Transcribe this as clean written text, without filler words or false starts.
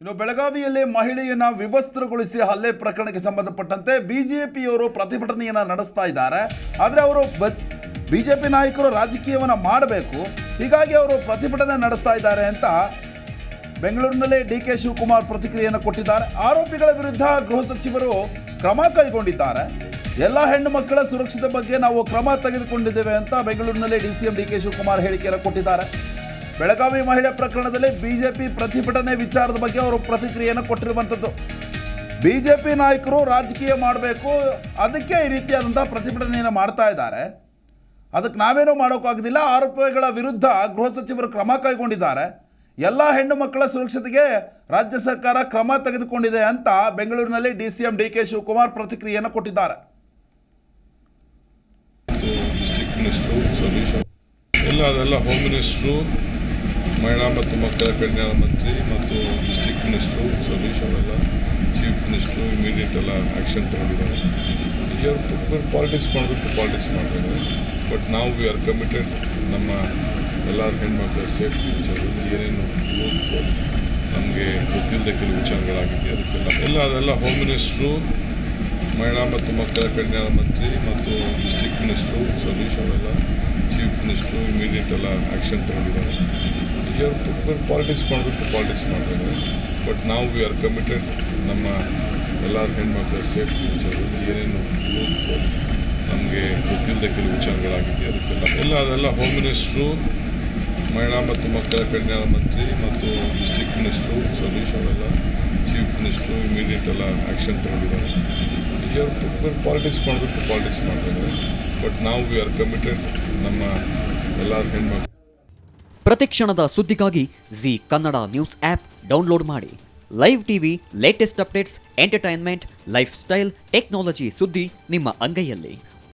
ಇನ್ನು ಬೆಳಗಾವಿಯಲ್ಲಿ ಮಹಿಳೆಯನ್ನ ವಿವಸ್ತ್ರಗೊಳಿಸಿ ಹಲ್ಲೆ ಪ್ರಕರಣಕ್ಕೆ ಸಂಬಂಧಪಟ್ಟಂತೆ ಬಿಜೆಪಿಯವರು ಪ್ರತಿಭಟನೆಯನ್ನ ನಡೆಸ್ತಾ ಇದ್ದಾರೆ. ಆದರೆ ಅವರು ಬಿಜೆಪಿ ನಾಯಕರು ರಾಜಕೀಯವನ್ನ ಮಾಡಬೇಕು, ಹೀಗಾಗಿ ಅವರು ಪ್ರತಿಭಟನೆ ನಡೆಸ್ತಾ ಇದ್ದಾರೆ ಅಂತ ಬೆಂಗಳೂರಿನಲ್ಲಿ ಡಿ.ಕೆ. ಶಿವಕುಮಾರ್ ಪ್ರತಿಕ್ರಿಯೆಯನ್ನು ಕೊಟ್ಟಿದ್ದಾರೆ. ಆರೋಪಿಗಳ ವಿರುದ್ಧ ಗೃಹ ಸಚಿವರು ಕ್ರಮ ಕೈಗೊಂಡಿದ್ದಾರೆ. ಎಲ್ಲ ಹೆಣ್ಣು ಮಕ್ಕಳ ಸುರಕ್ಷತೆ ಬಗ್ಗೆ ನಾವು ಕ್ರಮ ತೆಗೆದುಕೊಂಡಿದ್ದೇವೆ ಅಂತ ಬೆಂಗಳೂರಿನಲ್ಲಿ ಡಿ.ಸಿ.ಎಂ ಡಿ.ಕೆ. ಶಿವಕುಮಾರ್ ಹೇಳಿಕೆಯನ್ನು ಕೊಟ್ಟಿದ್ದಾರೆ. ಬೆಳಗಾವಿ ಮಹಿಳೆ ಪ್ರಕರಣದಲ್ಲಿ ಬಿಜೆಪಿ ಪ್ರತಿಭಟನೆ ವಿಚಾರದ ಬಗ್ಗೆ ಅವರು ಪ್ರತಿಕ್ರಿಯೆಯನ್ನು ಕೊಟ್ಟಿರುವಂಥದ್ದು. ಬಿಜೆಪಿ ನಾಯಕರು ರಾಜಕೀಯ ಮಾಡಬೇಕು, ಅದಕ್ಕೆ ಈ ರೀತಿಯಾದಂಥ ಪ್ರತಿಭಟನೆಯನ್ನು ಮಾಡ್ತಾ ಇದ್ದಾರೆ. ಅದಕ್ಕೆ ನಾವೇನೂ ಮಾಡೋಕ್ಕಾಗೋದಿಲ್ಲ. ಆರೋಪಿಗಳ ವಿರುದ್ಧ ಗೃಹ ಸಚಿವರು ಕ್ರಮ ಕೈಗೊಂಡಿದ್ದಾರೆ. ಎಲ್ಲ ಹೆಣ್ಣು ಮಕ್ಕಳ ಸುರಕ್ಷತೆಗೆ ರಾಜ್ಯ ಸರ್ಕಾರ ಕ್ರಮ ತೆಗೆದುಕೊಂಡಿದೆ ಅಂತ ಬೆಂಗಳೂರಿನಲ್ಲಿ ಡಿ.ಸಿ.ಎಂ ಡಿ.ಕೆ. ಶಿವಕುಮಾರ್ ಪ್ರತಿಕ್ರಿಯೆಯನ್ನು ಕೊಟ್ಟಿದ್ದಾರೆ. ಅದೆಲ್ಲ ಹೋಮ್ ಮಿನಿಸ್ಟ್ರು, ಮಹಿಳಾ ಮತ್ತು ಮಕ್ಕಳ ಕಲ್ಯಾಣ ಮಂತ್ರಿ ಮತ್ತು ಡಿಸ್ಟ್ರಿಕ್ಟ್ ಮಿನಿಸ್ಟ್ರು, ಸತೀಶ್ ಅವರೆಲ್ಲ ಚೀಫ್ ಮಿನಿಸ್ಟ್ರು ಇಮಿಡಿಯೇಟ್ ಎಲ್ಲ ಆ್ಯಕ್ಷನ್ ತಗೊಂಡಿದ್ದಾರೆ. ಈಗ ಪಾಲಿಟಿಕ್ಸ್ ಮಾಡಬೇಕು, ಪಾಲಿಟಿಕ್ಸ್ ಮಾಡ್ತಿದ್ದಾರೆ. ಬಟ್ ನಾವು ವಿ ಆರ್ ಕಮಿಟೆಡ್. ನಮ್ಮ ಎಲ್ಲ ಹೆಣ್ಮಕ್ಳ ಸೇಫ್ಟಿ ವಿಚಾರದಲ್ಲಿ ಏನೇನು ನಮಗೆ ಗೊತ್ತಿಲ್ಲದೆ ಕೆಲವು ವಿಚಾರಗಳಾಗಿದೆ, ಅದಕ್ಕೆಲ್ಲ ಅದೆಲ್ಲ ಹೋಮ್ ಮಿನಿಸ್ಟ್ರು, ಮಹಿಳಾ ಮತ್ತು ಮಕ್ಕಳ ಕಲ್ಯಾಣ ಮಂತ್ರಿ ಮತ್ತು ಡಿಸ್ಟ್ರಿಕ್ಟ್ ಮಿನಿಸ್ಟ್ರು, ಸತೀಶ್ ಅವರೆಲ್ಲ ಚೀಫ್ ಮಿನಿಸ್ಟ್ರು ಇಮಿಡಿಯೇಟ್ ಎಲ್ಲ ಆ್ಯಕ್ಷನ್ ತಗೊಂಡಿದ್ದಾರೆ. ಈಗ ಪಾಲಿಟಿಕ್ಸ್ ಮಾಡಬೇಕು, ಪಾಲಿಟಿಕ್ಸ್ ಮಾಡ್ತಿದ್ದಾರೆ. ಬಟ್ ನಾವು ವಿ ಆರ್ ಕಮಿಟೆಡ್. ನಮ್ಮ ಎಲ್ಲ ಹೆಣ್ಮಕ್ಳ ಸೇಫ್ಟಿ ವಿಚಾರದಲ್ಲಿ ಏನೇನು ನಮಗೆ ಗೊತ್ತಿಲ್ಲದೆ ಕೆಲವು ವಿಚಾರಗಳಾಗಿದೆ, ಅದಕ್ಕೆಲ್ಲ ಅದೆಲ್ಲ ಹೋಮ್ ಮಿನಿಸ್ಟ್ರು, ಮಹಿಳಾ ಮತ್ತು ಮಕ್ಕಳ ಕಲ್ಯಾಣ ಮಂತ್ರಿ ಮತ್ತು ಡಿಸ್ಟ್ರಿಕ್ಟ್ ಮಿನಿಸ್ಟ್ರು, ಸತೀಶ್ ಅವರೆಲ್ಲ ಚೀಫ್ ಮಿನಿಸ್ಟ್ರು ಇಮಿಡಿಯೇಟ್ ಎಲ್ಲ ಆ್ಯಕ್ಷನ್ ತಗೊಂಡಿದ್ದಾರೆ. ಈಗ ಪಾಲಿಟಿಕ್ಸ್ ಮಾಡಬೇಕು, ಪಾಲಿಟಿಕ್ಸ್ ಮಾಡ್ತಿದ್ದಾರೆ. ಬಟ್ ನಾವು ವಿ ಆರ್ ಕಮಿಟೆಡ್. ನಮ್ಮ ಎಲ್ಲ ಹೆಣ್ಮಕ್ಳು ಪ್ರತಿಕ್ಷಣದ ಸುದ್ದಿಗಾಗಿ Zee Kannada news app download ಮಾಡಿ. Live TV, latest updates, entertainment, life style, technology ಸುದ್ದಿ ನಿಮ್ಮ ಅಂಗೈಯಲ್ಲಿ.